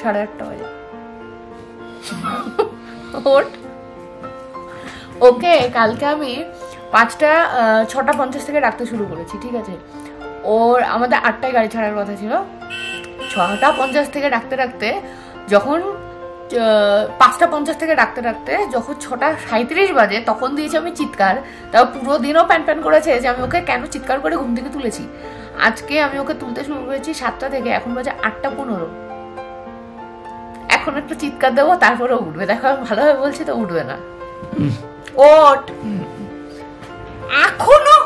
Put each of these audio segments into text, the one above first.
8:30 বাজে। ওঠ। ওকে, কালকে আমি 6:50 থেকে ডাকতে শুরু করেছি, ঠিক আছে? ওর আমাদের 8টায় গাড়ি ছাড়ার কথা ছিল। 6:50 থেকে ডাকতে ডাকতে যখন 5:50 থেকে ডাকতে ডাকতে যখন 6:37 বাজে তখন দিয়েছি আমি চিৎকার। তাও পুরো দিনও প্যান প্যান করেছে যে আমি ওকে কেন চিৎকার করে ঘুম থেকে তুলেছি। আজকে আমি ওকে তুলতে শুরু করেছি 7টা থেকে, এখন বাজে 8:15। এখন একটু চিৎকার দেবো, তারপরে উঠবে। দেখো আমি ভালোভাবে বলছি তো, উঠবে না। ওঠ। এখনো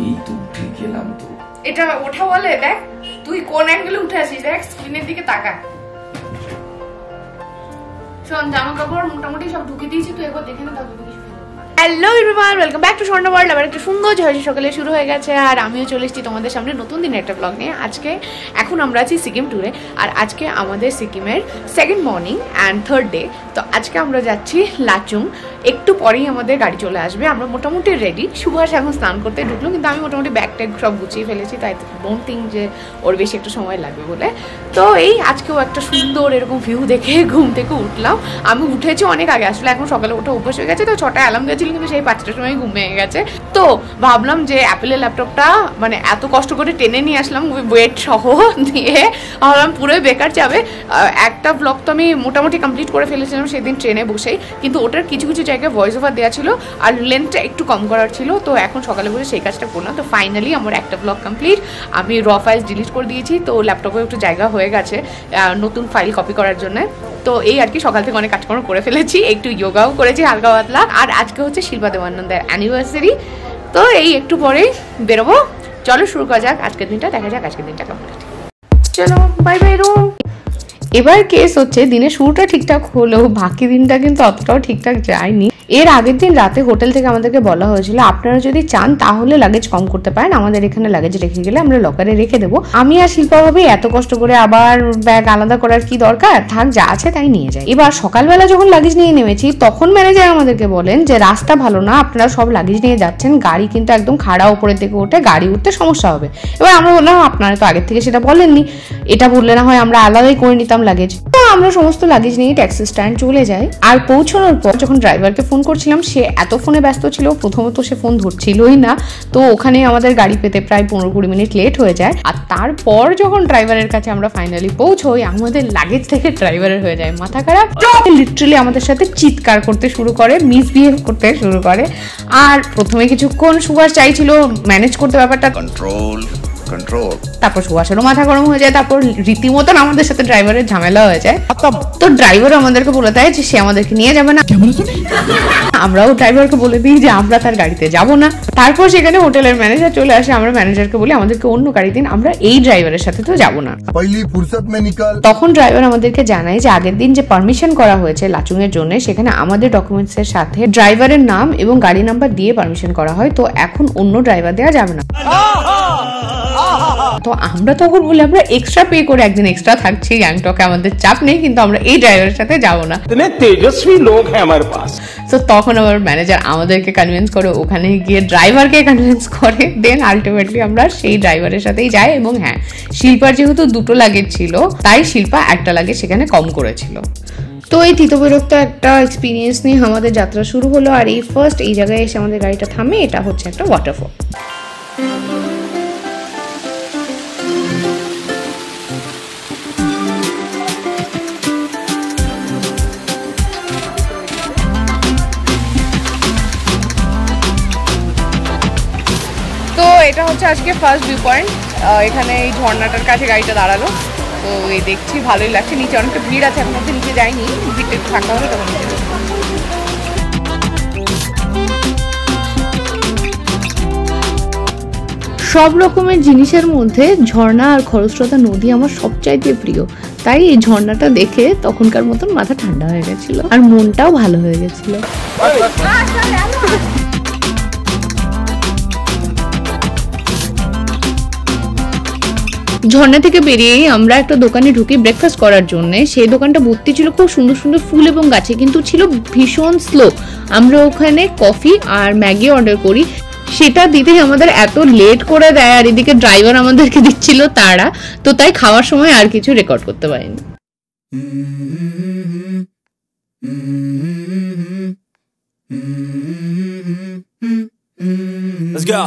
এই তো উঠে গেলাম। তো এটা ওঠা বলে? দেখ তুই কোন অ্যাঙ্গেলে উঠে আসিস, দেখ স্ক্রিনের দিকে তাকা। শোন, জামা কাপড় মোটামুটি সব ঢুকে দিয়েছি, তুই একবার দেখে না। Hello everyone, welcome back to স্বর্ণ ওয়ার্ল্ড। আবার একটা সুন্দর ঝড় সকালে শুরু হয়ে গেছে, আর আমিও চলে এসেছি তোমাদের সামনে নতুন দিনের একটা ব্লগ নিয়ে। এখন আমরা আছি সিকিম ট্যুরে, আর আজকে আমাদের সিকিমের second morning and third day. তো আজকে আমরা যাচ্ছি লাচুং। একটু পরেই আমাদের গাড়ি চলে আসবে। আমরা মোটামুটি রেডি। সুভাষ এখন স্নান করতে ঢুকলো, কিন্তু আমি মোটামুটি ব্যাগ ট্যাগ সব গুছিয়ে ফেলেছি, তাই ডোন্ট থিঙ্ক যে ওর বেশি একটু সময় লাগবে বলে। তো এই আজকেও একটা সুন্দর এরকম ভিউ দেখে ঘুম থেকে উঠলাম। আমি উঠেছি অনেক আগে, আসলে এখন সকালে ওঠা অভ্যাস হয়ে গেছে। তো 6টায় অ্যালার্ম দিয়েছিল, কিন্তু সেই 5টার সময় ঘুম ভেঙে গেছে। তো ভাবলাম যে অ্যাপেলের ল্যাপটপটা মানে এত কষ্ট করে টেনে নিয়ে আসলাম ওয়েট সহ দিয়ে, ভাবলাম পুরোই বেকার যাবে। একটা ব্লগ তো আমি মোটামুটি কমপ্লিট করে ফেলেছিলাম সেদিন ট্রেনে বসেই, কিন্তু ওটার কিছু কিছু জায়গায় ভয়েস ওভার দেওয়া ছিল আর লেন্থটা একটু কম করার ছিল। তো এখন সকালে বসে সেই কাজটা করলাম। তো ফাইনালি আমার একটা ব্লগ কমপ্লিট। আমি র ফাইলস ডিলিট করে দিয়েছি, তো ল্যাপটপে একটু জায়গা হয়ে গেছে নতুন ফাইল কপি করার জন্য। তো এই আর কি, সকাল থেকে অনেক কাজকর্ম করে ফেলেছি, একটু যোগাও করেছি হালকা পাতলা। আর আজকে হচ্ছে শিল্পা দেবানন্দের অ্যানিভার্সারি। তো এই একটু পরেই বেরোবো। চলো শুরু করা যাক আজকের দিনটা, দেখা যাক আজকের দিনটা কেমন কাটে। চলো বাই বাই রুম। এবার কেস হচ্ছে দিনের শুরুটা ঠিকঠাক হলেও বাকি দিনটা কিন্তু অতটাও ঠিকঠাক যায়নি। এর আগের দিন রাতে হোটেল থেকে আমাদেরকে বলা হয়েছিল আপনারা যদি চান তাহলে লাগেজ কম করতে পারেন, আমাদের এখানে লাগেজ রেখে গেলে আমরা লকারে রেখে দেবো। আমি আর শিল্পা ভাবে এত কষ্ট করে আবার ব্যাগ আলাদা করার কি দরকার, থাক যা আছে তাই নিয়ে যাই। এবার সকালবেলা যখন লাগেজ নিয়ে নেমেছি তখন ম্যানেজার আমাদেরকে বলেন যে রাস্তা ভালো না, আপনারা সব লাগেজ নিয়ে যাচ্ছেন, গাড়ি কিন্তু একদম খাড়া উপরের দিকে ওঠে, গাড়ি উঠতে সমস্যা হবে। এবার আমরা বললাম আপনারা তো আগের থেকে সেটা বলেননি, এটা বললে না হয় আমরা আলাদাই করে নিতাম লাগেজ। তো আমরা সমস্ত লাগেজ নিয়ে ট্যাক্সি স্ট্যান্ড চলে যাই। আর পৌঁছানোর পর যখন ড্রাইভারকে ফোন করছিলাম, সে এত ফোনে ব্যস্ত ছিল, প্রথমত সে ফোন ধরছিলই না। তো ওখানে আমাদের গাড়ি পেতে প্রায় 15-20 মিনিট লেট হয়ে যায়। আর তারপর যখন ড্রাইভারের কাছে আমরা ফাইনালি পৌঁছই, আমাদের লাগেজ থেকে ড্রাইভারের হয়ে যায় মাথা খারাপ। লিটারালি আমাদের সাথে চিৎকার করতে শুরু করে, মিসবিহেভ করতে শুরু করে। আর প্রথমে কিছুক্ষণ সুভাষ চাইছিল ম্যানেজ করতে ব্যাপারটা, কন্ট্রোল। তারপর সুভাষেরও মাথা গরম হয়ে যায়। তারপর রীতিমতন আমাদের সাথে ড্রাইভারের ঝামেলা হয়ে যায়। তো ড্রাইভার আমাদেরকে বলে দেয় যে সে আমাদেরকে নিয়ে যাবে না। আমরাও ড্রাইভারকে বলে দিই যে আমরা তার গাড়িতে যাব না। তারপর সেখানে হোটেলের ম্যানেজার চলে আসে। আমরা ম্যানেজারকে বলি আমাদেরকে অন্য গাড়ি দিন, আমরা এই ড্রাইভারের সাথে তো যাব না। তখন ড্রাইভার আমাদেরকে জানায় যে আগের দিন যে পারমিশন করা হয়েছে লাচুং এর জন্য, সেখানে আমাদের ডকুমেন্টস এর সাথে ড্রাইভারের নাম এবং গাড়ি নাম্বার দিয়ে পারমিশন করা হয়, তো এখন অন্য ড্রাইভার দেওয়া যাবে না। তো আমরা তখন বলি আমরা এক্সট্রা পে করে একদিন এক্সট্রা থাকছি গ্যাংটকে, আমাদের চাপ নেই, কিন্তু আমরা এই ড্রাইভারের সাথে যাবো না। তেজস্বী লোক হ্যাঁ আমার পাস। তো তখন আমার ম্যানেজার আমাদেরকে কনভিন্স করে, ওখানে গিয়ে ড্রাইভারকে কনভিন্স করে, দেন আলটিমেটলি আমরা সেই ড্রাইভারের সাথেই যাই। এবং হ্যাঁ, শিল্পার যেহেতু 2টো লাগেজ ছিল, তাই শিল্পা একটা লাগেজ সেখানে কম করেছিল। তো এই তিতবিরক্ত একটা এক্সপিরিয়েন্স নিয়ে আমাদের যাত্রা শুরু হলো। আর এই ফার্স্ট এই জায়গায় এসে আমাদের গাড়িটা থামে। এটা হচ্ছে একটা ওয়াটারফল। এটা হচ্ছে আজকে ফার্স্ট ভিউ পয়েন্ট। এখানে এই ঝর্ণাটার কাছে গাড়িটা দাঁড়ালো। তো এই দেখছি ভালোই লাগছে। নিচে অনেকটা ভিড় আছে, এখন অব্দি নিচে যাইনি, ভিড়টা একটু ফাঁকা হলে তখন নিচে। সব রকমের জিনিসের মধ্যে ঝর্ণা আর খরস্রোতা নদী আমার সবচাইতে প্রিয়, তাই এই ঝর্ণাটা দেখে তখনকার মতন মাথা ঠান্ডা হয়ে গেছিল আর মনটাও ভালো হয়ে গেছিল। ঝর্ণা থেকে বেরিয়েই আমরা একটা দোকানে ঢুকি ব্রেকফাস্ট করার জন্য। সেই দোকানটা ভর্তি ছিল খুব সুন্দর সুন্দর ফুল এবং গাছে, কিন্তু ছিল ভীষণ স্লো। আমরা ওখানে কফি আর ম্যাগি অর্ডার করি, সেটা দিতেই আমাদের এত লেট করে দেয়, আর এদিকে ড্রাইভার আমাদেরকে দিচ্ছিল তারা, তো তাই খাওয়ার সময় আর কিছু রেকর্ড করতে পারিনি। Let's go.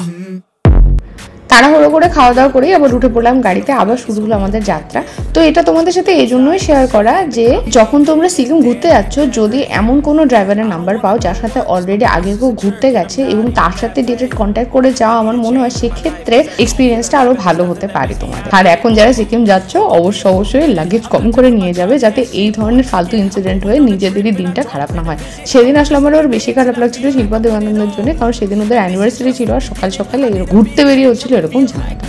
তাড়াহুড়ো করে খাওয়া দাওয়া করেই আবার উঠে পড়লাম গাড়িতে, আবার শুরু হলো আমাদের যাত্রা। তো এটা তোমাদের সাথে এই জন্যই শেয়ার করা যে যখন তোমরা সিকিম ঘুরতে যাচ্ছ, যদি এমন কোনো ড্রাইভারের নাম্বার পাও যার সাথে অলরেডি আগে কেউ ঘুরতে গেছে এবং তার সাথে ডিরেক্ট কন্ট্যাক্ট করে যাও, আমার মনে হয় সেক্ষেত্রে এক্সপিরিয়েন্সটা আরো ভালো হতে পারে তোমাদের। আর এখন যারা সিকিম যাচ্ছ অবশ্যই লাগেজ কম করে নিয়ে যাবে, যাতে এই ধরনের ফালতু ইনসিডেন্ট হয়ে নিজেদেরই দিনটা খারাপ না হয়। সেদিন আসলে আমার আবার বেশি খারাপ লাগছিল শিল্পা দেবানন্দের জন্য, কারণ সেদিন ওদের অ্যানিভার্সারি ছিল আর সকাল সকালে ঘুরতে বেরিয়ে হচ্ছিল এরকম ঝামেলা।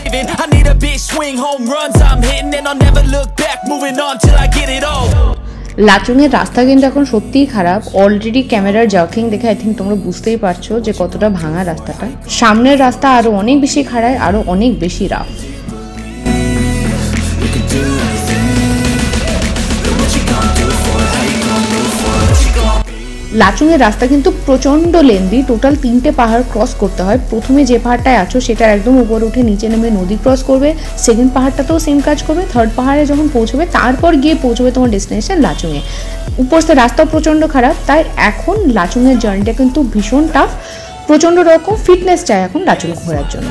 I need a big swing, home runs I'm hitting and I'll never look back, moving on till I get it all. Lachung এর রাস্তা কিন্তু এখন সত্যিই খারাপ। অলরেডি ক্যামেরার জার্কিং দেখে আই থিঙ্ক তোমরা বুঝতেই পারছো যে কতটা ভাঙা রাস্তাটা। সামনের রাস্তা আরো অনেক বেশি খাড়ায়, আরো অনেক বেশি রাফ। লাচুং এর রাস্তা কিন্তু প্রচন্ড লেন্দি, টোটাল 3টে পাহাড় ক্রস করতে হয়। প্রথমে যে পাহাড়টায় আছো সেটার একদম উপরে উঠে নিচে নেমে নদী ক্রস করবে, সেকেন্ড পাহাড়টাতেও সেম কাজ করবে, থার্ড পাহাড়ে যখন পৌঁছবে তারপর গিয়ে পৌঁছবে তোমার ডেস্টিনেশন লাচুং এ। উপর থেকে রাস্তাও প্রচন্ড খারাপ, তাই এখন লাচুং এর জার্নিটা কিন্তু ভীষণ টাফ। প্রচন্ড রকম ফিটনেস চাই এখন লাচুং ঘোরার জন্য।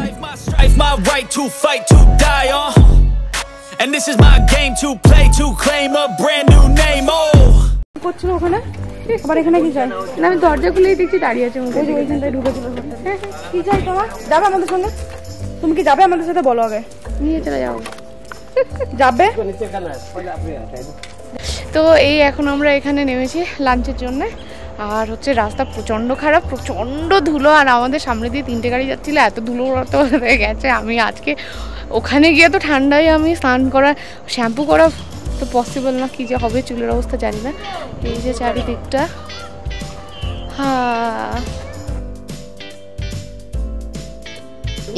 And this is my game to play, to claim a brand new name. করছিল ওখানে আবার এখানে কি চাই না, আমি দরজা খুলেই দেখছি দাঁড়িয়ে আছে ওইখানটায় ঢুকেছিল। কি চাই তোমার? যাবে আমাদের সঙ্গে? তুমি কি যাবে আমাদের সাথে? বলো আগে। নিয়ে চলে যাও। যাবে? তো এই এখন আমরা এখানে নেমেছি লাঞ্চের জন্য। আর হচ্ছে রাস্তা প্রচন্ড খারাপ, প্রচন্ড ধুলো, আর আমাদের সামনে দিয়ে 3টে গাড়ি যাচ্ছিল, এত ধুলো হয়ে গেছে। আমি আজকে ওখানে গিয়ে তো ঠান্ডায় আমি স্নান করা, শ্যাম্পু করা তো পসিবল না, কি যে হবে চুলের অবস্থা জানি না। এই যে চারিদিকটা,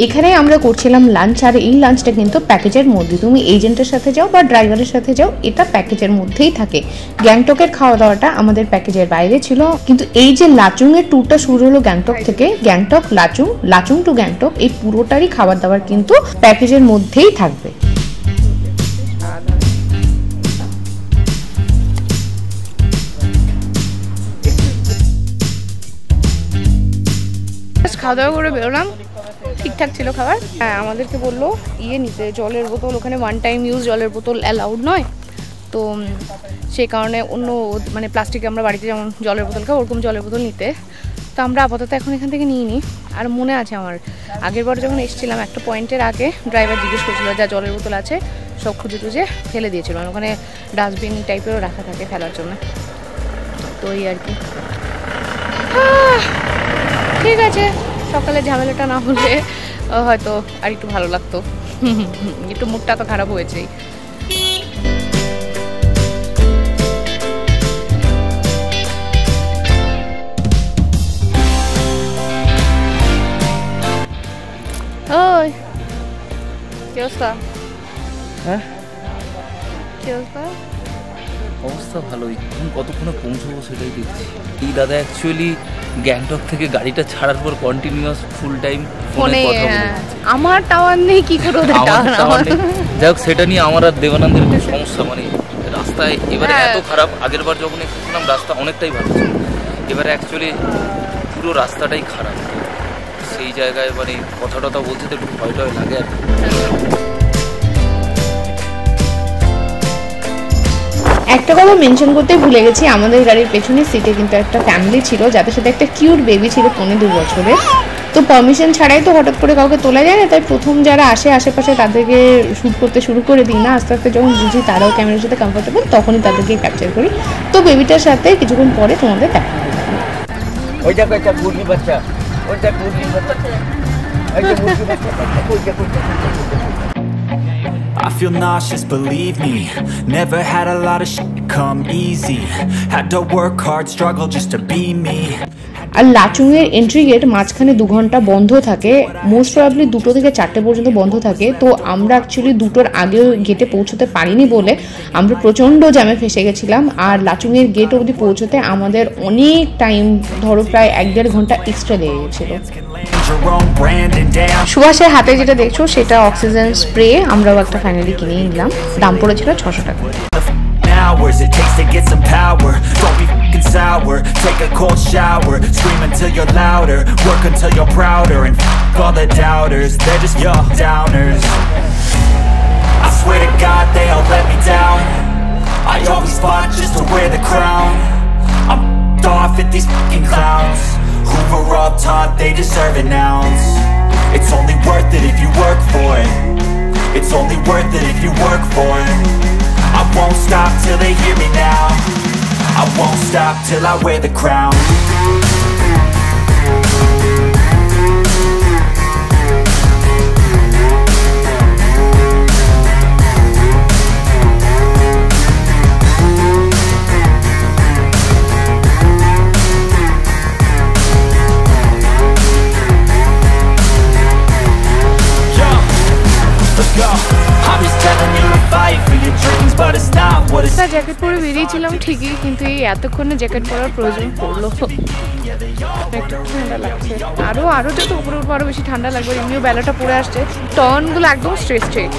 এখানে আমরা করছিলাম লাঞ্চ। আর এই লাঞ্চটা কিন্তু প্যাকেজের মধ্যে, তুমি এজেন্টের সাথে যাও বা ড্রাইভারের সাথে যাও, এটা প্যাকেজের মধ্যেই থাকে। গ্যাংটকের খাওয়া দাওয়াটা আমাদের প্যাকেজের বাইরে ছিল। কিন্তু এই যে লাচুং এর ট্যুরটা শুরু হলো গ্যাংটক থেকে, গ্যাংটক লাচুং, লাচুং টু গ্যাংটক, এই পুরোটারই খাবার দাবার কিন্তু প্যাকেজের মধ্যেই থাকবে। খাওয়া দাওয়া করে বেরোলাম, ঠিকঠাক ছিল খাবার। হ্যাঁ, আমাদেরকে বললো নিতে জলের বোতল, ওখানে ওয়ান টাইম ইউজ জলের বোতল অ্যালাউড নয়। তো সেই কারণে অন্য মানে প্লাস্টিকে আমরা বাড়িতে যেমন জলের বোতল খাই ওরকম জলের বোতল নিতে। তো আমরা আপাতত এখন এখান থেকে নিয়ে নিই। আর মনে আছে আমার আগের বার যখন এসেছিলাম একটা পয়েন্টের আগে ড্রাইভার জিজ্ঞেস করছিল যা জলের বোতল আছে সব খুঁজে টুজে ফেলে দিয়েছিল, ওখানে ডাস্টবিন টাইপেরও রাখা থাকে ফেলার জন্য। তো এই আর কি, ঠিক আছে, সকালে ঝামেলাটা না হলে হয়তো আর একটু ভালো লাগতো। একটু মুডটা তো খারাপ হয়েছেই। ওই কি অবস্থা? হ্যাঁ, কি অবস্থা? অবস্থা ভালোই। এখন কতক্ষণে পৌঁছবো সেটাই দেখছি। এই দাদা অ্যাকচুয়ালি গ্যাংটক থেকে গাড়িটা ছাড়ার পর কন্টিনিউয়াস ফুল টাইম ফোনে কথা বলে। আমার টাওয়ার নেই, কি করে ওদের টাওয়ার? যাই হোক, সেটা নিয়ে আমার আর দেবানন্দের খুব সমস্যা। মানে রাস্তায় এবারে এত খারাপ, আগের বার যখন এসেছিলাম রাস্তা অনেকটাই ভালো ছিল, এবারে অ্যাকচুয়ালি পুরো রাস্তাটাই খারাপ। সেই জায়গায় মানে কথা টথা বলতে তো একটু ভয় টয় লাগে আর কি। একটা কথা মেনশন করতে ভুলে গেছি, আমাদের গাড়ির পেছনের সিটে কিন্তু একটা ফ্যামিলি ছিল যাদের সাথে একটা কিউট বেবি ছিল 2.5 বছরের। তো পারমিশন ছাড়াই তো হঠাৎ করে কাউকে তোলা যায় না, তাই প্রথম যারা আসে আশেপাশে তাদেরকে শ্যুট করতে শুরু করে দিই না। আস্তে আস্তে যখন বুঝি তারাও ক্যামেরার সাথে কমফোর্টেবল তখনই তাদেরকে ক্যাপচার করি। তো বেবিটার সাথে কিছুক্ষণ পরে তোমাদের দেখা হবে। ওইটা একটা মুরগি বাচ্চা, ওইটা মুরগি বাচ্চা, ওইটা মুরগি বাচ্চা। I feel nauseous, believe me. Never had a lot of shit come easy. Had to work hard, struggle just to be me. আর লাচুং এর এন্ট্রি গেট মাঝখানে 2 ঘন্টা বন্ধ থাকে, মোস্ট প্রবাবলি 2টো থেকে 4টে পর্যন্ত বন্ধ থাকে। তো আমরা অ্যাকচুয়ালি 2টোর আগেও গেটে পৌঁছতে পারিনি বলে আমরা প্রচণ্ড জ্যামে ফেসে গেছিলাম। আর লাচুং এর গেট অবধি পৌঁছতে আমাদের অনেক টাইম, ধরো প্রায় 1-1.5 ঘন্টা এক্সট্রা লেগে গেছিল। সুভাষের হাতে যেটা দেখছো সেটা অক্সিজেন স্প্রে, আমরাও একটা ফাইনালি কিনে নিলাম, দাম পড়েছিল 600 টাকা। hours it takes to get some power. Don't be f***ing sour, take a cold shower. Scream until you're louder, work until you're prouder. And f*** all the doubters, they're just your downers. I swear to God they all let me down. I always fought just to wear the crown. I'm f***ed off at these f***ing clowns who were all taught they deserve an ounce. It's only worth it if you work for it. It's only worth it if you work for it. I won't stop till they hear me now. I won't stop till I wear the crown. Jacket পরে বেরিয়েছিলাম ঠিকই, কিন্তু এই এতক্ষণে jacket পরার প্রয়োজন পড়লো। একটু ঠান্ডা লাগছে, আরো যত উপরে উপরে আরো বেশি ঠান্ডা লাগবে। এমনিও বেলাটা পড়ে আসছে, টর্নগুলো একদম স্ট্রেট স্ট্রেট,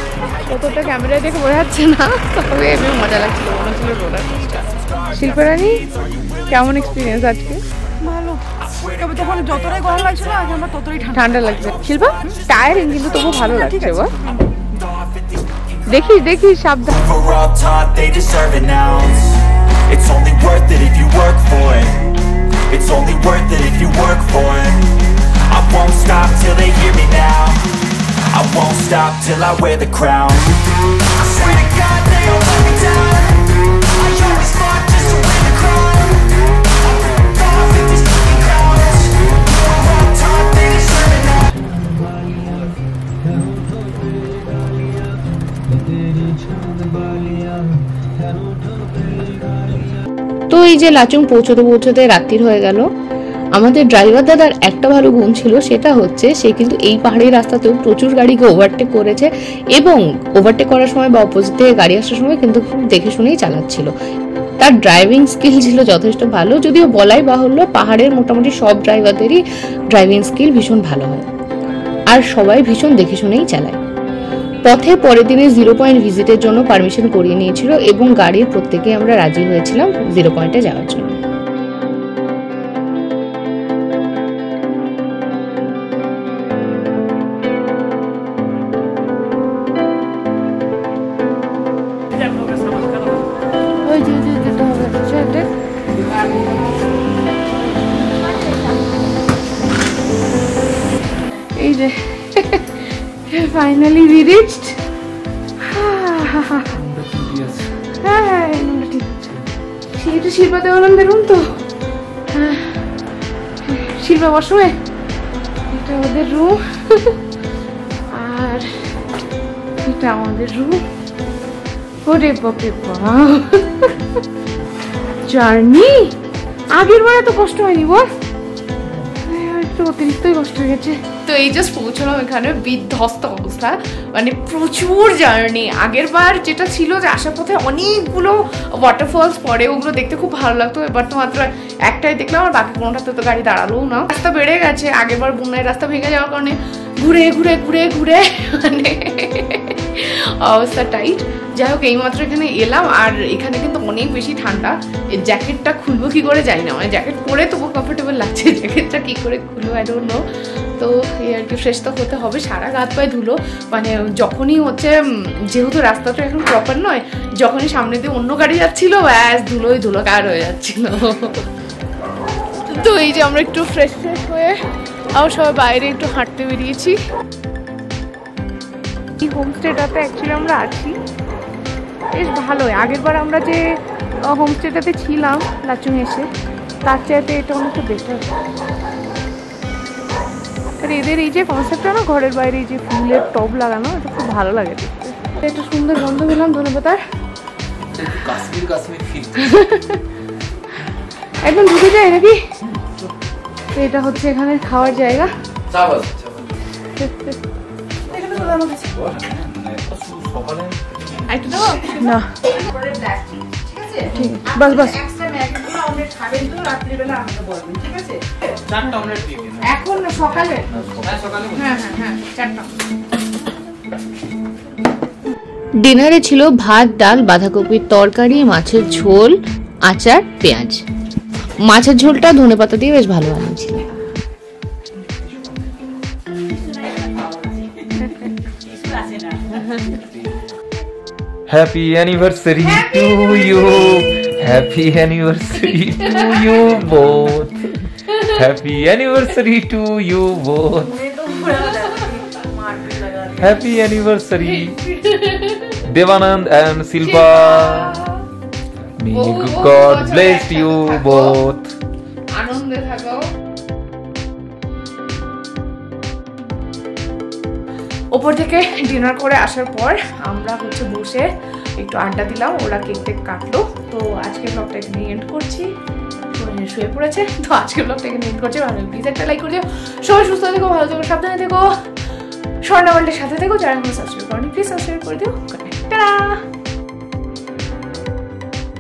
কতটা ক্যামেরায় দেখে বোঝা যাচ্ছে না, তবে এমনি মজা লাগছিল, মনে হচ্ছিল রোলার কোস্টার। শিল্পারানী, কেমন এক্সপিরিয়েন্স আজকে? ভালো, তবে তখন যতটাই গরম লাগছিল আজ আমরা ততটাই ঠান্ডা লাগছে। শিল্পা টায়ারিং কিন্তু তবু ভালো লাগছে। বল দেখি সাবধান। It's only worth it if you work for it. It's only worth it if you work for it. I won't stop till they hear me now. I won't stop till I wear the crown. I swear to God they all let me down. I always fought just to win the crown. I'm off with these fucking clowns. We're all taught they deserve it now. তো এই যে লাচুং পৌঁছতে রাত্রির হয়ে গেল। আমাদের driver দাদার একটা ভালো গুণ ছিল, সেটা হচ্ছে সে কিন্তু এই পাহাড়ি রাস্তাতেও প্রচুর গাড়িকে ওভারটেক করেছে, এবং ওভারটেক করার সময় বা অপোজিট থেকে গাড়ি আসার সময় কিন্তু খুব দেখে শুনেই চালাচ্ছিল। তার ড্রাইভিং স্কিল ছিল যথেষ্ট ভালো, যদিও বলাই বাহুল্য পাহাড়ের মোটামুটি সব ড্রাইভারদেরই ড্রাইভিং স্কিল ভীষণ ভালো হয়, আর সবাই ভীষণ দেখে শুনেই চালায়। পথে পরের দিনে 0 পয়েন্ট ভিজিটের জন্য পারমিশন করিয়ে নিয়েছিল, এবং গাড়ির প্রত্যেকেই আমরা রাজি হয়েছিলাম 0 পয়েন্টে যাওয়ার জন্য। এই যে finally we reached. এটা শিল্পা দেওয়ানন্দের রুম তো। শিল্পা বসমে এটা ওদের রুম, আর এটা আমাদের রুম। ওরে বাপরে বাপ, জার্নি আগের বার এত কষ্ট হয়নি বল, একটু অতিরিক্তই কষ্ট হয়ে গেছে। তো এই জাস্ট পৌঁছলাম এখানে, বিধ্বস্ত অবস্থা, মানে প্রচুর জার্নি। আগের বার যেটা ছিল যে আসার পথে অনেকগুলো ওয়াটারফলস পরে, ওগুলো দেখতে খুব ভালো লাগতো। এবার তো মাত্র একটাই দেখলাম, আর বাকি কোনোটাতে তো গাড়ি দাঁড়ালোও না। রাস্তা বেড়ে গেছে, আগের বার বন্যায় রাস্তা ভেঙে যাওয়ার কারণে ঘুরে মানে অবস্থা টাইট। যাই হোক, এইমাত্র এখানে এলাম, আর এখানে কিন্তু অনেক বেশি ঠান্ডা। এই জ্যাকেটটা খুলবো কি করে জানি না, মানে জ্যাকেট পরে তবু কমফোর্টেবল লাগছে, জ্যাকেটটা কি করে খুলবো আই ডোন্ট নো। তো এই আর কি, ফ্রেশ তো হতে হবে, সারা গাত পায়ে ধুলো। মানে যখনই হচ্ছে, যেহেতু রাস্তাটা এখন প্রপার নয়, যখনই সামনে দিয়ে অন্য গাড়ি যাচ্ছিল, ব্যাস ধুলো কার হয়ে যাচ্ছিল। তো এই যে আমরা একটু ফ্রেশ হয়ে আবার সবাই বাইরে একটু হাঁটতে বেরিয়েছি। এই হোমস্টেটাতে অ্যাকচুয়ালি আমরা আছি, বেশ ভালোই। আগের বার আমরা যে হোমস্টেটাতে ছিলাম লাচুং এসে, তার চাইতে এটা অনেকটা বেটার। আর এদের এই যে কনসেপ্টটা না, ঘরের বাইরে এই যে ফুলের টব লাগানো, এটা খুব ভালো লাগে দেখতে। একটা সুন্দর গন্ধ পেলাম ধনেপাতার, একদম ঢুকে যায় নাকি। তো এটা হচ্ছে এখানে খাওয়ার জায়গা। না বাস এখন সকালে, হ্যাঁ 4টা। ডিনারে ছিল ভাত, ডাল, বাঁধাকপির তরকারি, মাছের ঝোল, আচার, পেঁয়াজ। মাছের ঝোলটা ধনেপাতা দিয়ে বেশ ভালো বানিয়েছিল। Happy anniversary to you. Happy anniversary to you both. Happy anniversary to you both. Happy anniversary, Devanand and Silva. May God bless you both. আনন্দে থাকো। ওপর থেকে ডিনার করে আসার পর আমরা বসে একটু আড্ডা দিলাম, ওরা কেক টেক কাটলো। তো আজকের ব্লগটা এখানে এন্ড করছি। শুয়ে পড়েছে, তো আজকের ব্লগটা এখানে এন্ড করছি। ভালো প্লিজ একটা লাইক করে দিও। সবাই সুস্থ থেকো, ভালো থেকো, সাবধানে থেকো, স্বর্ণা ওয়ার্ল্ডের সাথে থেকো। যারা এখনো সাবস্ক্রাইব করনি প্লিজ সাবস্ক্রাইব করে দিও। টাটা।